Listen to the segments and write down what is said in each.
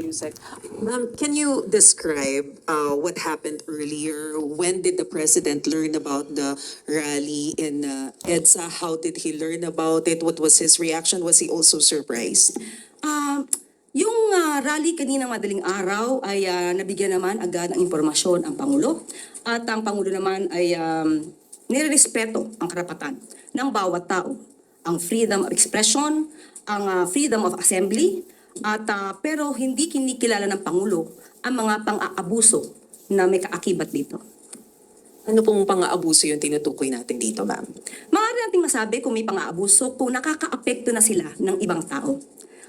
Yusek. Ma'am, can you describe what happened earlier? When did the president learn about the rally in EDSA? How did he learn about it? What was his reaction? Was he also surprised? Yung rally kaninang madaling araw ay nabigyan naman agad ng impormasyon ang Pangulo. At ang Pangulo naman ay nirerespeto ang karapatan ng bawat tao. Ang freedom of expression, ang freedom of assembly, at pero hindi kinikilala ng Pangulo ang mga pang-aabuso na may kaakibat dito. Ano pong pang-aabuso yung tinutukoy natin dito, ma'am? Maaari nating masabi kung may pang-aabuso kung nakaka-apekto na sila ng ibang tao.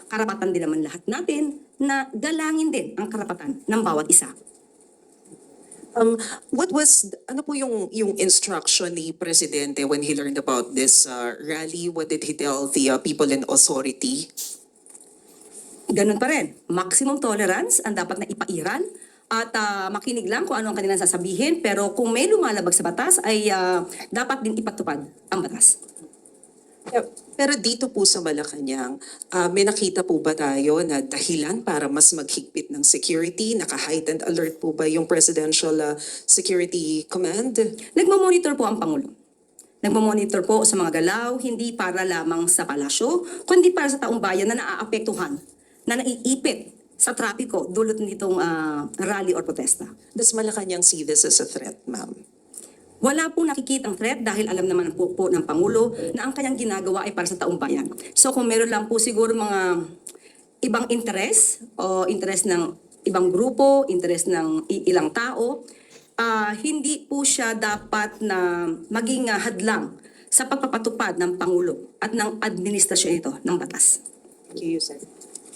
Karapatan din naman lahat natin na galangin din ang karapatan ng bawat isa. Ano po yung instruction ni Presidente when he learned about this rally? What did he tell the people in authority? Ganun pa rin. Maximum tolerance ang dapat na ipairal at makinig lang kung ano ang kanilang sasabihin, pero kung may lumalabag sa batas ay dapat din ipatupad ang batas. Pero dito po sa Malacanang, may nakita po ba tayo na dahilan para mas maghigpit ng security? Naka-heightened alert po ba yung Presidential Security Command? Nagmamonitor po ang Pangulo. Nagmamonitor po sa mga galaw, hindi para lamang sa palasyo, kundi para sa taong bayan na naaapektuhan, na naiipit sa trapiko dulot nitong rally or protesta. Does Malacanang see this as a threat, ma'am? Wala pong nakikitang threat dahil alam naman po ng Pangulo na ang kanyang ginagawa ay para sa taong bayan. So kung meron lang po siguro mga ibang interes o interes ng ibang grupo, interes ng ilang tao, hindi po siya dapat na maging hadlang sa pagpapatupad ng Pangulo at ng administrasyon ito ng batas. Thank you, Yusek.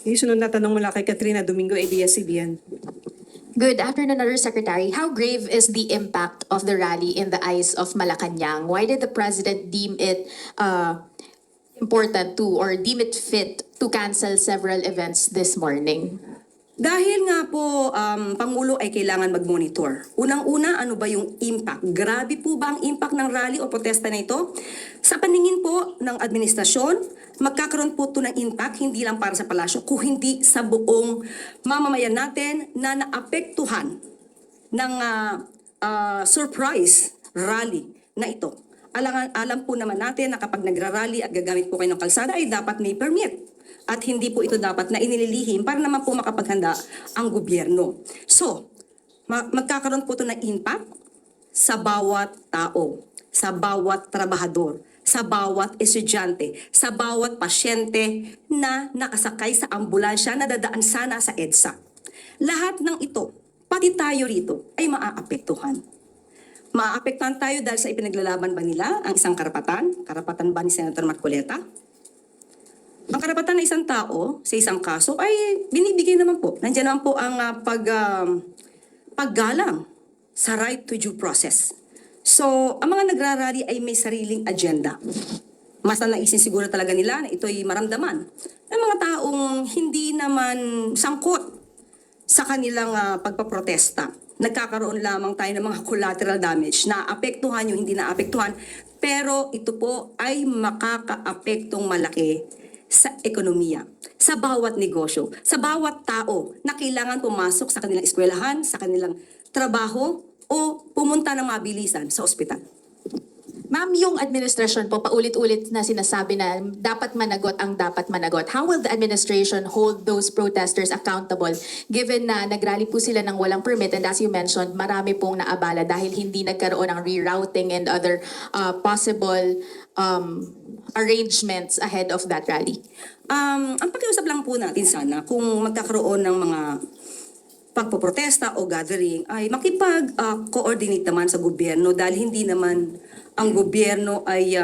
Yung sunod na tanong mula kay Katrina Domingo, ABS-CBN. Good afternoon, Undersecretary. How grave is the impact of the rally in the eyes of Malacanang? Why did the President deem it important to or deem it fit to cancel several events this morning? Dahil nga po, Pangulo ay kailangan mag-monitor. Unang-una, ano ba yung impact? Grabe po ba ang impact ng rally o protesta na ito? Sa paningin po ng administrasyon, magkakaroon po ito ng impact hindi lang para sa palasyo, kung hindi sa buong mamamayan natin na naapektuhan ng surprise rally na ito. Alam po naman natin na kapag nagra-rally at gagamit po kayo ng kalsada ay dapat may permit. At hindi po ito dapat na inililihim para naman po makapaghanda ang gobyerno. So, magkakaroon po ito ng impact sa bawat tao, sa bawat trabahador, sa bawat estudyante, sa bawat pasyente na nakasakay sa ambulansya na dadaan sana sa EDSA. Lahat ng ito, pati tayo rito, ay maaapektuhan. Maaapektuhan tayo dahil sa ipinaglalaban ba nila ang isang karapatan? Karapatan ba ni Senator Marcoleta? Ang karapatan ng isang tao sa isang kaso ay binibigay naman po. Nandiyan naman po ang paggalang sa right to due process. So, ang mga nagrarally ay may sariling agenda. Mas na naisin siguro talaga nila na ito'y maramdaman ng mga taong hindi naman sangkot sa kanilang pagpaprotesta. Nagkakaroon lamang tayo ng mga collateral damage na apektuhan yung hindi na apektuhan, pero ito po ay makakaapektong malaki sa ekonomiya, sa bawat negosyo, sa bawat tao na kailangan pumasok sa kanilang eskwelahan, sa kanilang trabaho, o pumunta ng mabilisan sa ospital. Ma'am, yung administration po paulit-ulit na sinasabi na dapat managot ang dapat managot. How will the administration hold those protesters accountable given na nagrally po sila ng walang permit and as you mentioned, marami pong naabala dahil hindi nagkaroon ng rerouting and other possible arrangements ahead of that rally? Ang pakiusap lang po natin sana kung magkakaroon ng mga pagpoprotesta o gathering ay makipag-coordinate naman sa gobyerno dahil hindi naman ang gobyerno ay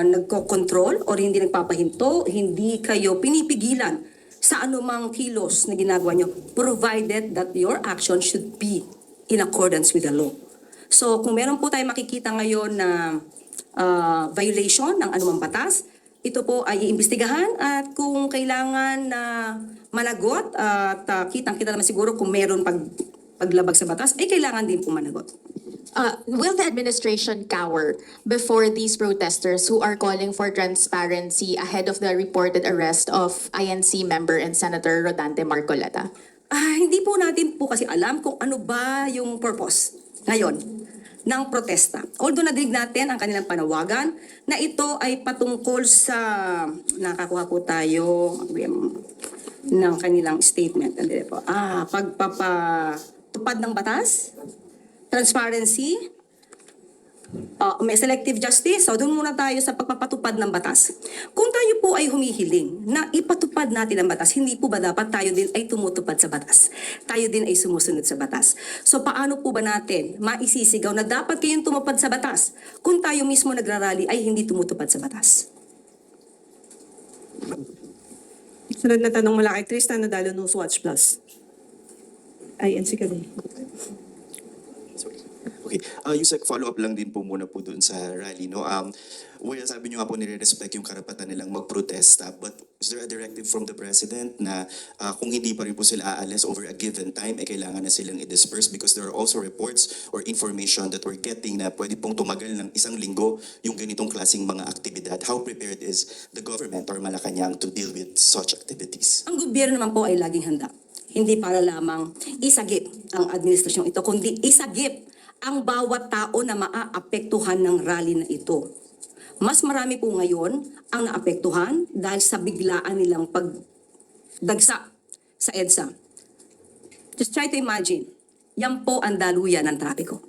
nagko-control o hindi nagpapahinto, hindi kayo pinipigilan sa anumang kilos na ginagawa nyo, provided that your action should be in accordance with the law. So kung meron po tayo makikita ngayon na violation ng anumang batas, ito po ay iimbestigahan at kung kailangan na managot at kitang-kita naman siguro kung meron paglabag sa batas, ay kailangan din po managot. Will the administration cower before these protesters who are calling for transparency ahead of the reported arrest of INC member and Senator Rodante Marcoleta? Hindi po natin po kasi alam kung ano ba yung purpose ngayon ng protesta. Although nadinig natin ang kanilang panawagan na ito ay patungkol sa, nakakuha po tayo ng kanilang statement. Hindi po. Pagpapatupad ng batas, transparency, may selective justice. So doon muna tayo sa pagpapatupad ng batas. Kung tayo po ay humihiling na ipatupad natin ang batas, hindi po ba dapat tayo din ay tumutupad sa batas? Tayo din ay sumusunod sa batas. So paano po ba natin maisisigaw na dapat kayong tumupad sa batas kung tayo mismo nagrarally ay hindi tumutupad sa batas? Sunod na tanong mula kay Tristan Nadalo ng Watch Plus. INC ka din. Okay, Yusek, follow-up lang din po muna po dun sa rally, no? Well, sabi niyo nga po nire-respect yung karapatan nilang magprotesta, but is there a directive from the President na kung hindi pa rin po sila aalis over a given time, ay kailangan na silang i-disperse? Because there are also reports or information that we're getting na pwede pong tumagal ng 1 linggo yung ganitong klaseng mga aktibidad. How prepared is the government or Malacanang to deal with such activities? Ang gobyerno naman po ay laging handa. Hindi para lamang isagip ang administrasyong ito, kundi isagip ang bawat tao na maaapektuhan ng rally na ito. Mas marami po ngayon ang naapektuhan dahil sa biglaan nilang pagdagsa sa EDSA. Just try to imagine, yan po ang daluyan ng trapiko.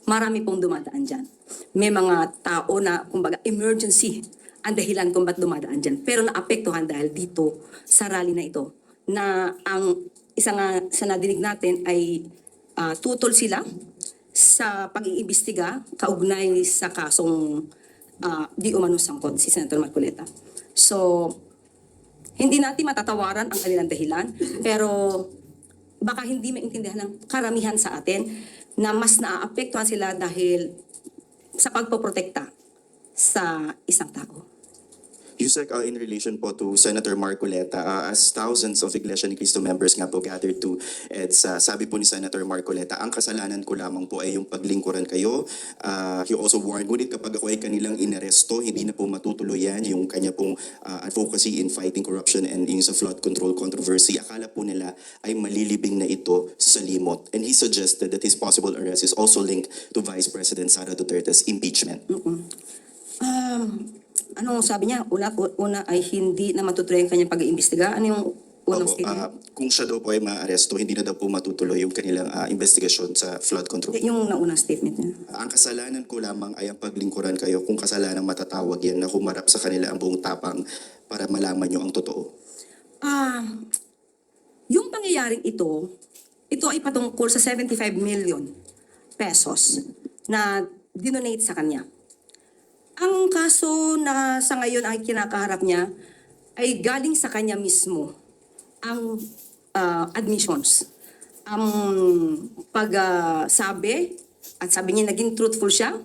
Marami pong dumadaan dyan. May mga tao na, kumbaga, emergency ang dahilan kung ba't dumadaan dyan. Pero naapektuhan dahil dito sa rally na ito, na ang isa nga sa nadinig natin ay tutol sila sa pag-iimbestiga kaugnay sa kasong di umano sangkot si Senator Marcoleta. So, hindi natin matatawaran ang kanilang dahilan, pero baka hindi maintindihan ng karamihan sa atin na mas naaapektuhan sila dahil sa pagpoprotekta sa isang tao. Yusek, in relation po to Senator Marcoleta, as thousands of Iglesia ni Cristo members nga po gathered to EDSA, sabi po ni Senator Marcoleta, ang kasalanan ko lamang po ay yung paglingkuran kayo. He also warned, ngunit kapag ako ay kanilang inaresto, hindi na po matutuloy yan yung kanya pong advocacy in fighting corruption and in sa flood control controversy. Akala po nila ay malilibing na ito sa limot. And he suggested that his possible arrest is also linked to Vice President Sara Duterte's impeachment. Anong sabi niya? Una ay hindi na matutuloy ang kanyang pag-iimbestiga. Ano yung unang Opo, statement? kung siya daw po ay maaresto, hindi na daw po matutuloy yung kanilang investigasyon sa flood control. Yung naunang statement niya. Ang kasalanan ko lamang ay ang paglingkuran kayo, kung kasalanan matatawag yan na humarap sa kanila ang buong tapang para malaman nyo ang totoo. Yung pangyayaring ito ay patungkol sa 75 million pesos na dinonate sa kanya. Ang kaso na sa ngayon ay kinakaharap niya ay galing sa kanya mismo ang admissions. Ang pagsabi, at sabi niya naging truthful siya,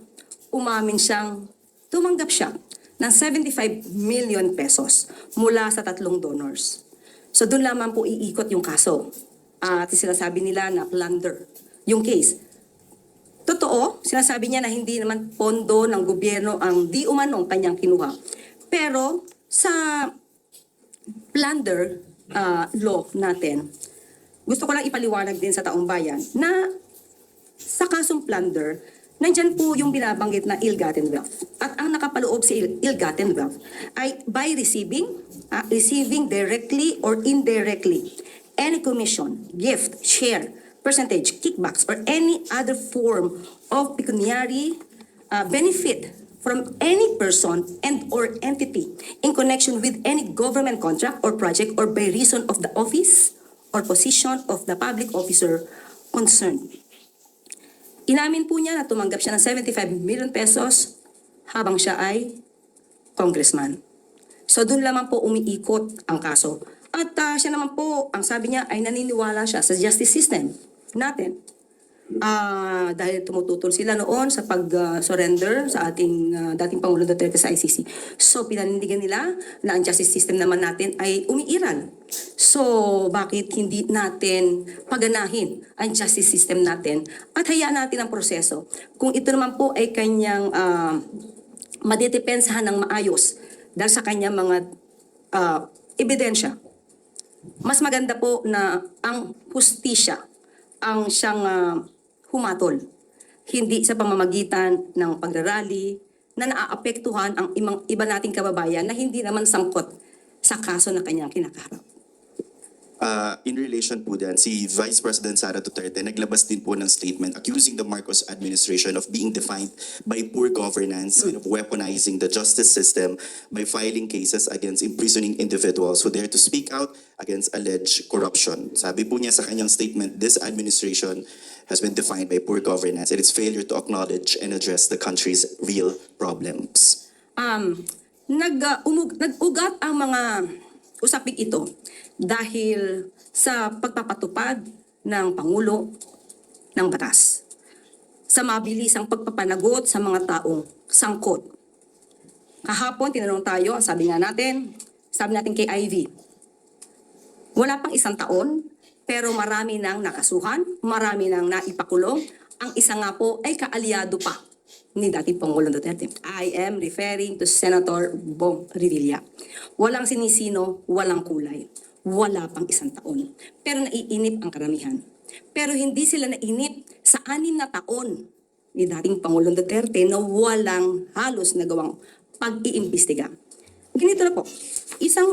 umamin siyang tumanggap siya ng 75 million pesos mula sa 3 donors. So doon lamang po iikot yung kaso. At sinasabi nila na plunder yung case. Totoo, sinasabi niya na hindi naman pondo ng gobyerno ang di umanong kanyang kinuha. Pero sa plunder law natin, gusto ko lang ipaliwanag din sa taong bayan na sa kasong plunder, nandyan po yung binabanggit na ill-gotten wealth. At ang nakapaloob sa ill-gotten wealth ay by receiving directly or indirectly any commission, gift, share, percentage, kickbacks, or any other form of pecuniary benefit from any person and or entity in connection with any government contract or project or by reason of the office or position of the public officer concerned. Inamin po niya na tumanggap siya ng 75 million pesos habang siya ay congressman. So doon lamang po umiikot ang kaso. At siya naman po, ang sabi niya ay naniniwala siya sa justice system natin. dahil tumututol sila noon sa pag-surrender sa ating dating Pangulo Duterte sa ICC. So pinanindigan nila na ang justice system naman natin ay umiiral. So bakit hindi natin paganahin ang justice system natin at hayaan natin ang proseso? Kung ito naman po ay kanyang madidepensahan ng maayos dahil sa kanyang mga ebidensya, mas maganda po na ang hustisya ang siyang humatol. Hindi sa pamamagitan ng pagrarally na naaapektuhan ang iba nating kababayan na hindi naman sangkot sa kaso na kanyang kinakaharap. In relation po dyan, si Vice President Sara Duterte naglabas din po ng statement accusing the Marcos administration of being defined by poor governance and of weaponizing the justice system by filing cases against imprisoning individuals who dare to speak out against alleged corruption. Sabi po niya sa kanyang statement, this administration has been defined by poor governance and its failure to acknowledge and address the country's real problems. Nag-ugat ang mga usaping ito dahil sa pagpapatupad ng Pangulo ng batas, sa mabilisang pagpapanagot sa mga taong sangkot. Kahapon, tinanong tayo, sabi natin kay Ivy, wala pang 1 taon, pero marami nang nakasuhan, marami nang naipakulong. Ang isa nga po ay kaalyado pa ni dating Pangulong Duterte. I am referring to Senator Bong Revilla. Walang sinisino, walang kulay. Wala pang 1 taon. Pero naiinip ang karamihan. Pero hindi sila nainip sa 6 na taon ni dating Pangulong Duterte na walang halos nagawang pag-iimbestiga. Ganito na po. Isang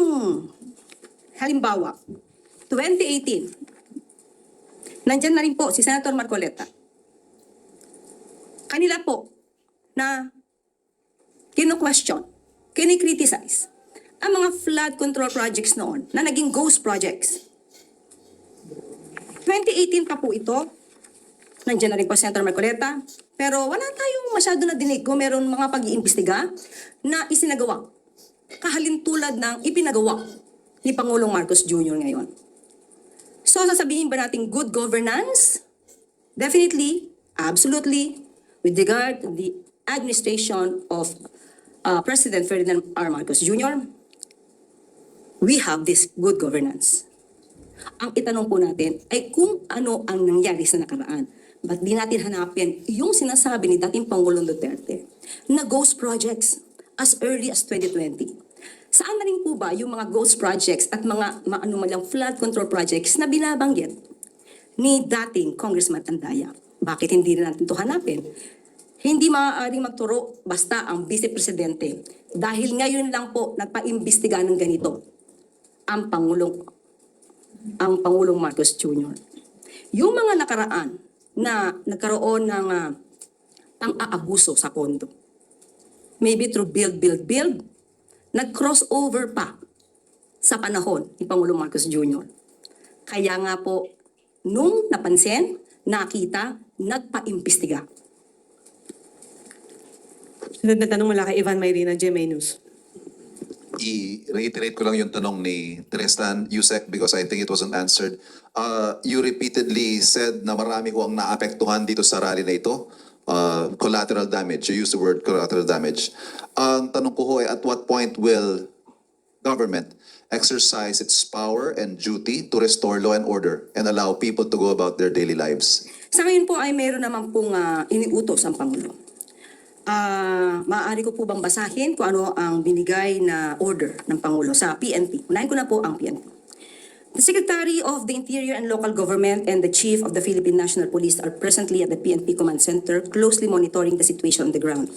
halimbawa, 2018, nandyan na rin po si Senator Marcoleta. Kanila po na kino-question, kini-criticize ang mga flood control projects noon na naging ghost projects. 2018 pa po ito, nandiyan na rin po Senator Marcoleta, pero wala tayong masyado na dinig kung meron mga pag-iimbestiga na isinagawa. Kahalintulad ng ipinagawa ni Pangulong Marcos Jr. ngayon. So sasabihin ba natin good governance? Definitely, absolutely, with regard to the administration of President Ferdinand R. Marcos Jr., we have this good governance. Ang itanong po natin ay kung ano ang nangyari sa nakaraan. Ba't di natin hanapin yung sinasabi ni dating Pangulong Duterte na ghost projects as early as 2020? Saan na rin po ba yung mga ghost projects at mga maanumalyang flood control projects na binabanggit ni dating Congressman Andaya? Bakit hindi rin natin ito hanapin? Hindi maaaring magturo basta ang Vice Presidente dahil ngayon lang po nagpaimbestiga ng ganito ang Pangulong Marcos Jr. Yung mga nakaraan na nagkaroon ng pang-aabuso sa pondo, maybe through build, nag-crossover pa sa panahon ni Pangulong Marcos Jr. Kaya nga po, nung napansin, nakita, nagpaimbestiga. Sunod na tanong mula kay Ivan Mayrina, GMA News. I-reiterate ko lang yung tanong ni Tristan Yusek because I think it wasn't answered. You repeatedly said na marami ho ang naapektuhan dito sa rally na ito. Collateral damage. You used the word collateral damage. Ang tanong ko ho ay at what point will government exercise its power and duty to restore law and order and allow people to go about their daily lives? Sa ngayon po ay mayroon naman pong iniutos ang Pangulo. Maaari ko po bang basahin kung ano ang binigay na order ng Pangulo sa PNP? Unahin ko na po ang PNP. The Secretary of the Interior and Local Government and the Chief of the Philippine National Police are presently at the PNP Command Center closely monitoring the situation on the ground.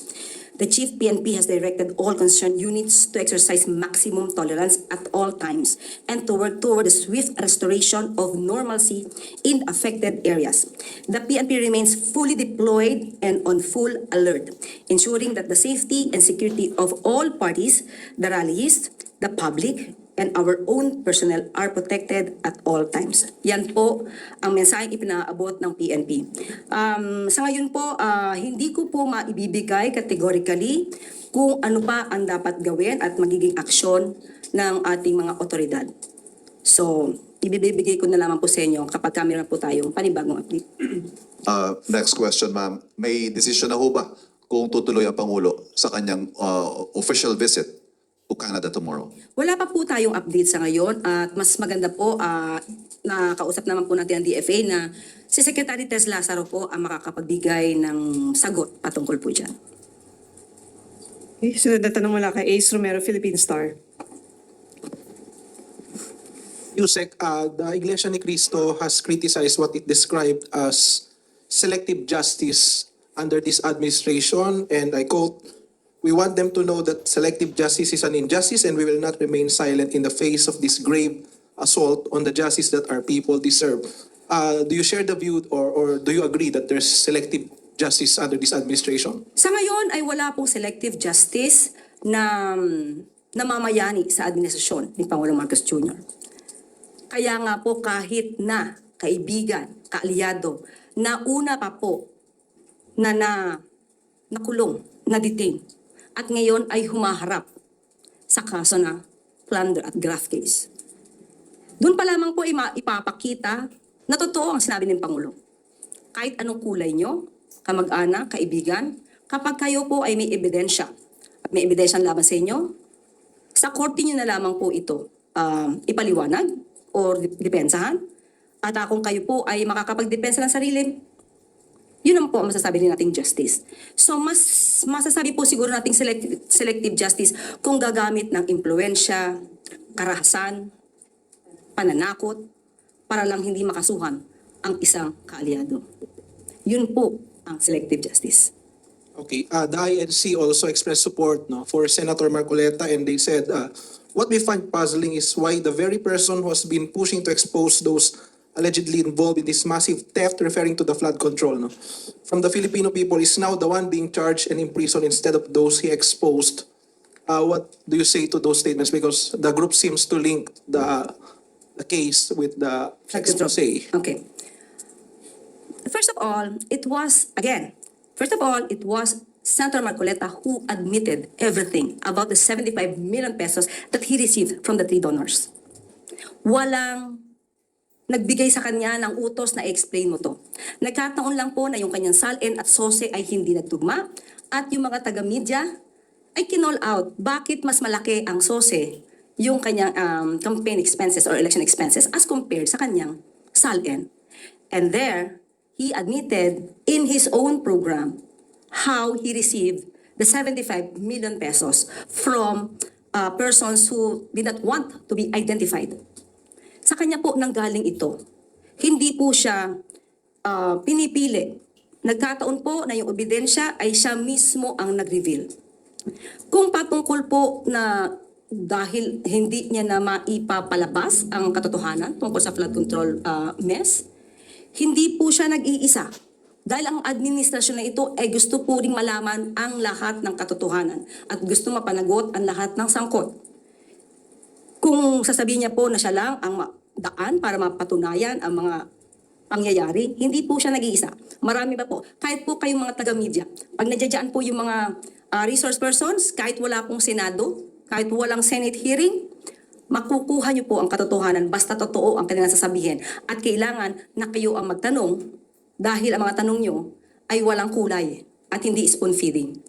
The Chief PNP has directed all concerned units to exercise maximum tolerance at all times and to work toward the swift restoration of normalcy in affected areas. The PNP remains fully deployed and on full alert, ensuring that the safety and security of all parties, the rallies, the public, and our own personnel are protected at all times. Yan po ang mensaheng ipinaabot ng PNP. Sa ngayon po, hindi ko po maibibigay categorically kung ano pa ang dapat gawin at magiging aksyon ng ating mga otoridad. So, ibibigay ko na lamang po sa inyo kapag meron po tayong panibagong update. Next question, ma'am. May decision na ho ba kung tutuloy ang Pangulo sa kanyang official visit to Canada tomorrow? Wala pa po tayong update sa ngayon at mas maganda po nakausap naman po natin ang DFA na si Secretary Tess Lazaro po ang makakapagbigay ng sagot patungkol po dyan. Okay, sunod na tanong mula kay Ace Romero, Philippine Star. Yusek, the Iglesia ni Cristo has criticized what it described as selective justice under this administration, and I quote, "We want them to know that selective justice is an injustice and we will not remain silent in the face of this grave assault on the justice that our people deserve." Do you share the view or do you agree that there's selective justice under this administration? Sa ngayon ay wala pong selective justice na namamayani sa administrasyon ni Pangulong Marcos Jr. Kaya nga po kahit na kaibigan, kaalyado, nauna pa po na nakulong, na-detain, at ngayon ay humaharap sa kaso na plunder at graft case. Doon pa lamang po ipapakita na totoo ang sinabi ng Pangulo. Kahit anong kulay nyo, kamag-anak, kaibigan, kapag kayo po ay may ebidensya at may ebidensyang laban sa inyo, sa korte nyo na lamang po ito ipaliwanag o depensahan. At kung kayo po ay makakapagdepensa ng sarili, yun naman po ang masasabi din nating justice. So mas masasabi po siguro nating selective justice kung gagamit ng impluensya, karahasan, pananakot, para lang hindi makasuhan ang isang kaalyado. Yun po ang selective justice. Okay, the INC also expressed support for Senator Marcoleta, and they said, what we find puzzling is why the very person who has been pushing to expose those allegedly involved in this massive theft, referring to the flood control, from the Filipino people, is now the one being charged and imprisoned instead of those he exposed. What do you say to those statements? Because the group seems to link the case with the expose. Okay. First of all, it was Senator Marcoleta who admitted everything about the 75 million pesos that he received from the three donors. Walang nagbigay sa kanya ng utos na i-explain mo to. Nagkataon lang po na yung kanyang salin at sose ay hindi nagtugma at yung mga taga-media ay kinall out bakit mas malaki ang sose yung kanyang campaign expenses or election expenses as compared sa kanyang salin. And there, he admitted in his own program how he received the 75 million pesos from persons who did not want to be identified. Sa kanya po nanggaling ito. Hindi po siya pinipili. Nagkataon po na yung ebidensya ay siya mismo ang nag-reveal. Kung patungkol po na dahil hindi niya na maipapalabas ang katotohanan tungkol sa flood control mess, hindi po siya nag-iisa. Dahil ang administrasyon na ito ay gusto po ring malaman ang lahat ng katotohanan at gusto mapanagot ang lahat ng sangkot. Kung sasabihin niya po na siya lang ang daan para mapatunayan ang mga pangyayari, hindi po siya nag-iisa. Marami pa po. Kahit po kayong mga taga-media, pag nadyadyaan po yung mga resource persons, kahit wala pong Senado, kahit walang Senate hearing, makukuha niyo po ang katotohanan basta totoo ang kanilang sasabihin. At kailangan na kayo ang magtanong dahil ang mga tanong niyo ay walang kulay at hindi spoon feeding.